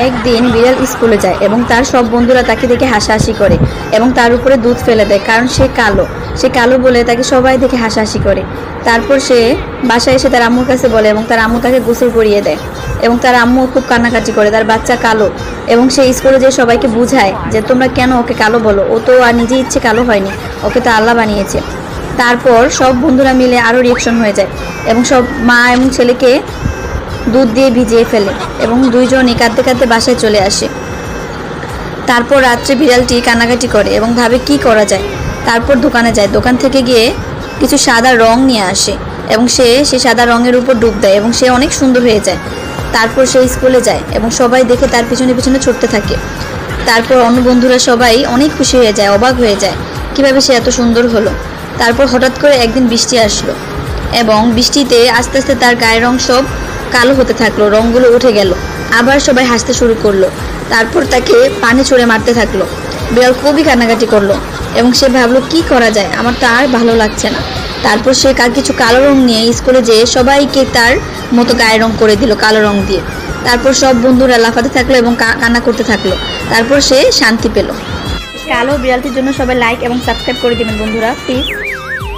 একদিন বিড়াল স্কুলে যায় এবং তার সব বন্ধুরা তাকে দেখে হাসাহাসি করে এবং তার উপরে দুধ ফেলে দেয়, কারণ সে কালো বলে তাকে সবাই দেখে হাসাহাসি করে। তারপর সে বাসায় এসে তার আম্মুর কাছে বলে এবং তার আম্মু তাকে গোসল করিয়ে দেয় এবং তার আম্মু খুব কান্নাকাটি করে, তার বাচ্চা কালো। এবং সে স্কুলে যেয়ে সবাইকে বুঝায় যে তোমরা কেন ওকে কালো বলো, ও তো আর নিজে ইচ্ছে কালো হয়নি, ওকে তো আল্লাহ বানিয়েছে। তারপর সব বন্ধুরা মিলে আরও রিয়েকশন হয়ে যায় এবং সব মা এবং ছেলেকে দুধ দিয়ে ভিজিয়ে ফেলে এবং দুইজনই কাঁদতে কাঁদতে বাসায় চলে আসে। তারপর রাত্রে বিড়ালটি কান্নাকাটি করে এবং ভাবে কি করা যায়। তারপর দোকানে যায়, দোকান থেকে গিয়ে কিছু সাদা রং নিয়ে আসে এবং সে সাদা রঙের উপর ডুব দেয় এবং সে অনেক সুন্দর হয়ে যায়। তারপর সে স্কুলে যায় এবং সবাই দেখে তার পিছনে পিছনে ছুটতে থাকে। তারপর অন্য বন্ধুরা সবাই অনেক খুশি হয়ে যায়, অবাক হয়ে যায় কিভাবে সে এত সুন্দর হলো। তারপর হঠাৎ করে একদিন বৃষ্টি আসলো এবং বৃষ্টিতে আস্তে আস্তে তার গায়ের রং সব কালো হতে থাকলো, রঙগুলো উঠে গেল। আবার সবাই হাসতে শুরু করলো। তারপর তাকে পানি ছুঁড়ে মারতে থাকলো। বিড়াল খুবই কান্নাকাটি করলো এবং সে ভাবলো কি করা যায়, আমার তো আর ভালো লাগছে না। তারপর সে কিছু কালো রং নিয়ে স্কুলে যেয়ে সবাইকে তার মতো গায়ের রং করে দিল কালো রং দিয়ে। তারপর সব বন্ধুরা লাফাতে থাকলো এবং কান্না করতে থাকলো। তারপর সে শান্তি পেল। কালো বিড়ালটির জন্য সবাই লাইক এবং সাবস্ক্রাইব করে দিবেন বন্ধুরা, প্লিজ।